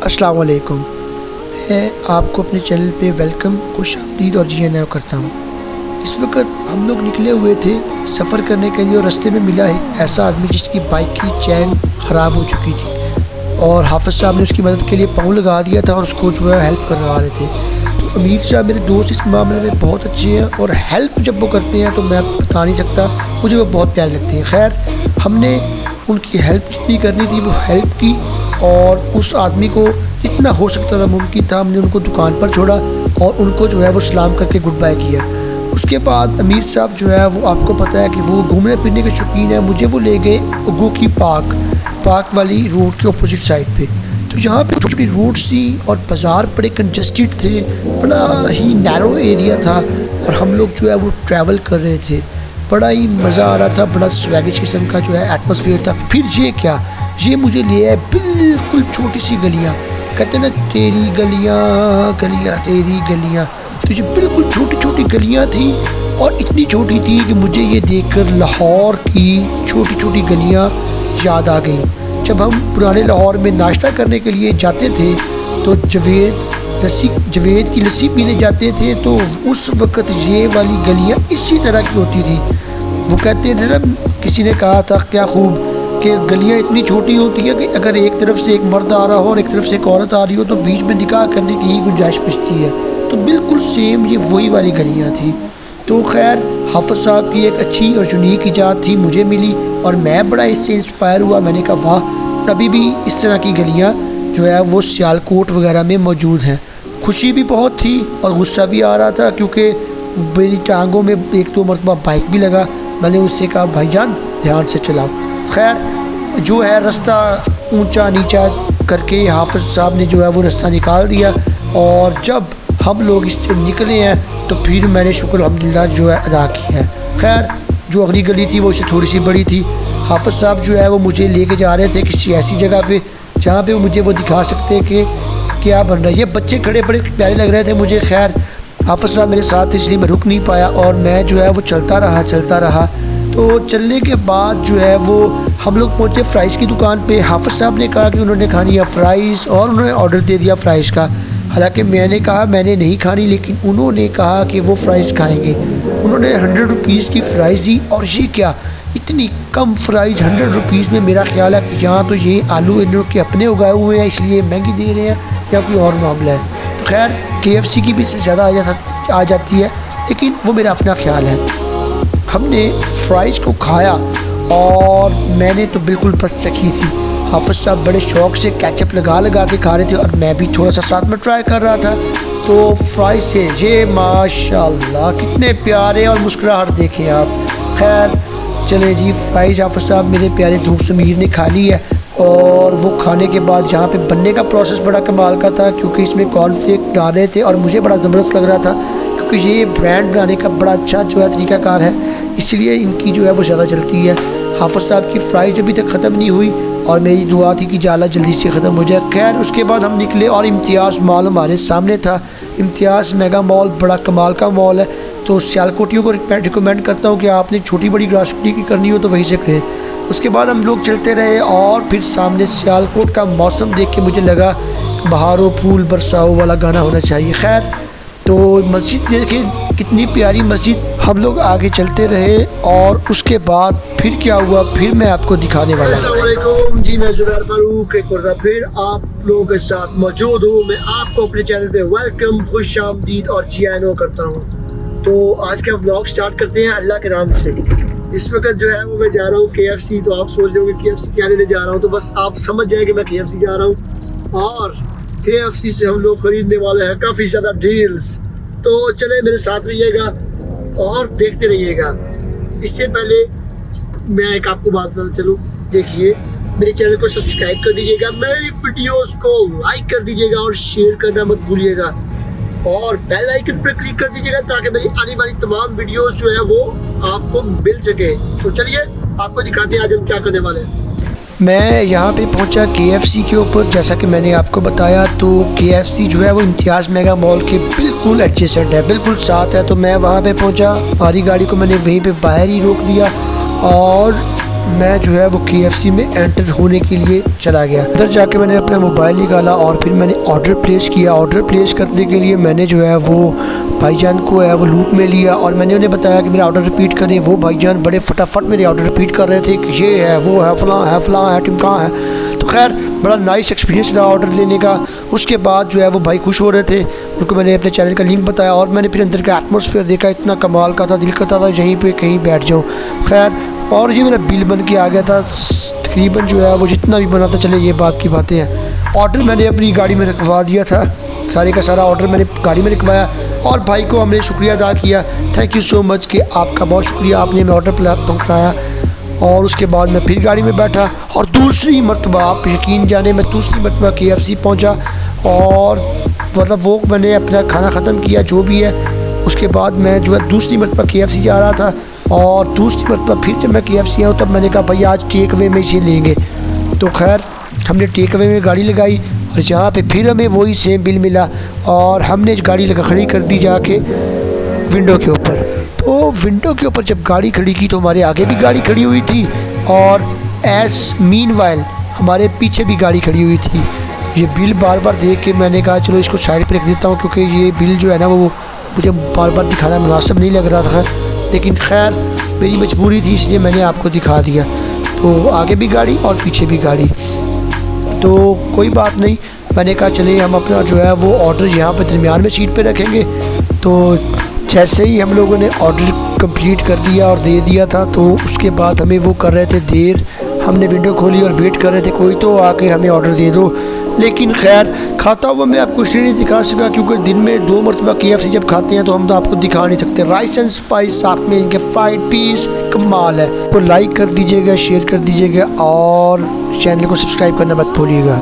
अस्सलाम वालेकुम। मैं आपको अपने चैनल पे वेलकम, खुशामदीद और जी आना करता हूँ। इस वक्त हम लोग निकले हुए थे सफ़र करने के लिए और रास्ते में मिला एक ऐसा आदमी जिसकी बाइक की चैन ख़राब हो चुकी थी और हाफिज़ साहब ने उसकी मदद के लिए पाँव लगा दिया था और उसको जो है हेल्प करवा रहे थे। तो अमीर साहब मेरे दोस्त इस मामले में बहुत अच्छे हैं और हेल्प जब वो करते हैं तो मैं बता नहीं सकता, मुझे वो बहुत प्यारे लगते हैं। खैर, हमने उनकी हेल्प जितनी करनी थी वो हेल्प की और उस आदमी को जितना हो सकता था मुमकिन था हमने उनको दुकान पर छोड़ा और उनको जो है वो सलाम करके गुड बाय किया। उसके बाद अमीर साहब जो है वो आपको पता है कि वो घूमने फिरने के शौकीन है, मुझे वो ले गए उगू की पार्क वाली रोड के अपोजिट साइड पे। तो यहाँ पे छोटी रोड थी और बाज़ार बड़े कंजस्टेड थे, बड़ा ही नैरो एरिया था और हम लोग जो है वो ट्रैवल कर रहे थे। बड़ा ही मज़ा आ रहा था, बड़ा स्वैगिश किस्म का जो है एटमॉस्फेयर था। फिर ये क्या, ये मुझे ले आए बिल्कुल छोटी सी गलियाँ, कहते ना तेरी गलियाँ गलियाँ तेरी गलियाँ, तो ये बिल्कुल छोटी छोटी गलियाँ थी और इतनी छोटी थी कि मुझे ये देखकर लाहौर की छोटी छोटी गलियाँ याद आ गई। जब हम पुराने लाहौर में नाश्ता करने के लिए जाते थे तो जवेद की लस्सी पीने जाते थे तो उस वक़्त ये वाली गलियाँ इसी तरह की होती थी। वो कहते थे ना, किसी ने कहा था क्या खूब कि गलियाँ इतनी छोटी होती हैं कि अगर एक तरफ से एक मर्द आ रहा हो और एक तरफ से एक औरत आ रही हो तो बीच में निकाह करने की ही गुंजाइश बचती है। तो बिल्कुल सेम ये वही वाली गलियाँ थी। तो खैर, हाफिज़ साहब की एक अच्छी और यूनिक इजाद थी, मुझे मिली और मैं बड़ा इससे इंस्पायर हुआ। मैंने कहा वाह, अभी भी इस तरह की गलियाँ जो है वो सियालकोट वगैरह में मौजूद हैं। खुशी भी बहुत थी और गुस्सा भी आ रहा था क्योंकि मेरी टांगों में एक दो मरतबा बाइक भी लगा। मैंने उससे कहा भाईजान ध्यान से चलाओ। खैर, जो है रास्ता ऊंचा नीचा करके हाफिज़ साहब ने जो है वो रास्ता निकाल दिया और जब हम लोग इससे निकले हैं तो फिर मैंने शुक्र अल्हम्दुलिल्लाह जो है अदा किया है। खैर, जो अगली गली थी वो इससे थोड़ी सी बड़ी थी। हाफिज़ साहब जो है वो मुझे लेके जा रहे थे किसी ऐसी जगह पे जहाँ पे मुझे वो दिखा सकते कि क्या बन रहा है। ये बच्चे खड़े बड़े प्यारे लग रहे थे मुझे। खैर, हाफिज़ साहब मेरे साथ इसलिए मैं रुक नहीं पाया और मैं जो है वो चलता रहा। तो चलने के बाद जो है वो हम लोग पहुँचे फ़्राइज़ की दुकान पे। हाफिज़ साहब ने कहा कि उन्होंने खानी है फ़्राइज़ और उन्होंने ऑर्डर दे दिया फ़्राइज़ का। हालांकि मैंने कहा मैंने नहीं खानी, लेकिन उन्होंने कहा कि वो फ़्राइज़ खाएंगे। उन्होंने 100 रुपीज़ की फ़्राइज़ दी और ये क्या, इतनी कम फ़्राइज़ 100 रुपीज़ में। मेरा ख्याल है कि यहाँ तो ये आलू इन लोग के अपने उगाए हुए हैं इसलिए महंगी दे रहे हैं या कोई और मामला है। तो खैर, KFC की भी इससे ज़्यादा आ जाती है, लेकिन वो मेरा अपना ख्याल है। हमने फ़्राइज़ को खाया और मैंने तो बिल्कुल बस चखी थी। हाफिज़ साहब बड़े शौक़ से केचप लगा के खा रहे थे और मैं भी थोड़ा सा साथ में ट्राई कर रहा था। तो फ्राइज़ से ये माशाल्लाह कितने प्यारे और मुस्कुराहट देखें आप। खैर चले जी, फ्राइज़ हाफिज़ साहब मेरे प्यारे दोस्त समीर ने खा ली है और वो खाने के बाद यहाँ पे बनने का प्रोसेस बड़ा कमाल का था क्योंकि इसमें कॉर्नफ्लेक्स डाल रहे थे और मुझे बड़ा ज़बरदस्त लग रहा था क्योंकि ये ब्रांड बनाने का बड़ा अच्छा जो है तरीक़ाकार है, इसलिए इनकी जो है वो ज़्यादा चलती है। हाफिज़ साहब की फ़्राइज़ अभी तक ख़त्म नहीं हुई और मेरी दुआ थी कि जाला जल्दी से ख़त्म हो जाए। खैर, उसके बाद हम निकले और इम्तियाज़ मॉल हमारे सामने था। इम्तियाज़ मेगा मॉल बड़ा कमाल का मॉल है, तो सियालकोटियों को रिकमेंड करता हूँ कि आपने छोटी बड़ी ग्रॉसरी की करनी हो तो वहीं से करें। उसके बाद हम लोग चलते रहे और फिर सामने सियालकोट का मौसम देख के मुझे लगा बहारो फूल बरसाओ वाला गाना होना चाहिए। खैर, तो मस्जिद देखें कितनी प्यारी मस्जिद। हम लोग आगे चलते रहे और उसके बाद फिर क्या हुआ फिर मैं आपको दिखाने वाला हूँ। जी, मैं ज़ुबैर फारूक एक बार फिर आप लोगों के साथ मौजूद हूँ। मैं आपको अपने चैनल पे वेलकम, खुशामदीद और जी आना करता हूँ। तो आज का व्लॉग स्टार्ट करते हैं अल्लाह के नाम से। इस वक्त जो है वो मैं जा रहा हूँ KFC। तो आप सोच रहे हो कि KFC क्या लेने जा रहा हूँ, तो बस आप समझ जाए कि मैं KFC जा रहा हूँ और KFC से हम लोग खरीदने वाले हैं काफ़ी ज़्यादा डील्स। तो चले मेरे साथ रहिएगा और देखते रहिएगा। इससे पहले मैं एक आपको बात बताता चलूँ, देखिए मेरे चैनल को सब्सक्राइब कर दीजिएगा, मेरी वीडियोस को लाइक कर दीजिएगा और शेयर करना मत भूलिएगा और बेल आइकन पर क्लिक कर दीजिएगा ताकि मेरी आने वाली तमाम वीडियोस जो है वो आपको मिल सके। तो चलिए आपको दिखाते हैं आज हम क्या करने वाले हैं। मैं यहाँ पे पहुँचा KFC के ऊपर। जैसा कि मैंने आपको बताया तो KFC जो है वो इम्तियाज़ मेगा मॉल के बिल्कुल एडजेसेंट है, बिल्कुल साथ है। तो मैं वहाँ पे पहुँचा, हमारी गाड़ी को मैंने वहीं पे बाहर ही रोक दिया और मैं जो है वो KFC में एंटर होने के लिए चला गया। अंदर जाके मैंने अपना मोबाइल निकाला और फिर मैंने ऑर्डर प्लेस किया। ऑर्डर प्लेस करने के लिए मैंने जो है वो भाईजान को है वो लूप में लिया और मैंने उन्हें बताया कि मेरा ऑर्डर रिपीट करें। वो भाईजान बड़े फटाफट मेरे ऑर्डर रिपीट कर रहे थे कि ये है, वो है, फलां है, टिमका है। तो खैर बड़ा नाइस एक्सपीरियंस रहा ऑर्डर देने का। उसके बाद जो है वो भाई खुश हो रहे थे, उनको मैंने अपने चैनल का लिंक बताया और मैंने फिर अंदर का एटमॉस्फेयर देखा, इतना कमाल का था, दिल करता था यहीं पे कहीं बैठ जाऊँ। खैर और ये मेरा बिल बन के आ गया था तकरीबन जो है वो जितना भी बना था। चले ये बात की बातें हैं। ऑर्डर मैंने अपनी गाड़ी में रखवा दिया था, सारे का सारा ऑर्डर मैंने गाड़ी में रखवाया और भाई को हमने शुक्रिया अदा किया। थैंक यू सो मच कि आपका बहुत शुक्रिया, आपने हमें ऑर्डर पहुँचाया। और उसके बाद मैं फिर गाड़ी में बैठा और दूसरी मरतबा, आप यकीन जाने, मैं दूसरी मरतबा KFC पहुंचा और मतलब वो मैंने अपना खाना ख़त्म किया जो भी है। उसके बाद मैं जो है दूसरी मरतबा KFC जा रहा था और दूसरी मरतबा फिर जब मैं KFC आऊँ तब मैंने कहा भाई आज टेक अवे में इसे लेंगे। तो खैर हमने टेक अवे में गाड़ी लगाई और जहाँ पे फिर हमें वही सेम बिल मिला और हमने गाड़ी लगा खड़ी कर दी जाके विंडो के ऊपर। तो विंडो के ऊपर जब गाड़ी खड़ी की तो हमारे आगे भी गाड़ी खड़ी हुई थी और मीनवाइल हमारे पीछे भी गाड़ी खड़ी हुई थी। ये बिल बार बार देख के मैंने कहा चलो इसको साइड पे रख देता हूँ क्योंकि ये बिल जो है ना वो मुझे बार बार दिखाना मुनासिब नहीं लग रहा था। लेकिन खैर मेरी मजबूरी थी इसलिए मैंने आपको दिखा दिया। तो आगे भी गाड़ी और पीछे भी गाड़ी, तो कोई बात नहीं। मैंने कहा चलिए हम अपना जो है वो ऑर्डर यहाँ पर दरमियान में सीट पर रखेंगे। तो जैसे ही हम लोगों ने ऑर्डर कंप्लीट कर दिया और दे दिया था तो उसके बाद हमें वो कर रहे थे देर। हमने विंडो खोली और वेट कर रहे थे कोई तो आके हमें ऑर्डर दे दो। लेकिन खैर खाता हुआ मैं आपको इसलिए नहीं दिखा सका क्योंकि दिन में 2 मरतबा KFC जब खाते हैं तो हम तो आपको दिखा नहीं सकते। राइस एंड स्पाइस साथ में इनके फ्राइड पीस कमाल है। तो लाइक कर दीजिएगा, शेयर कर दीजिएगा और चैनल को सब्सक्राइब करना मत भूलिएगा।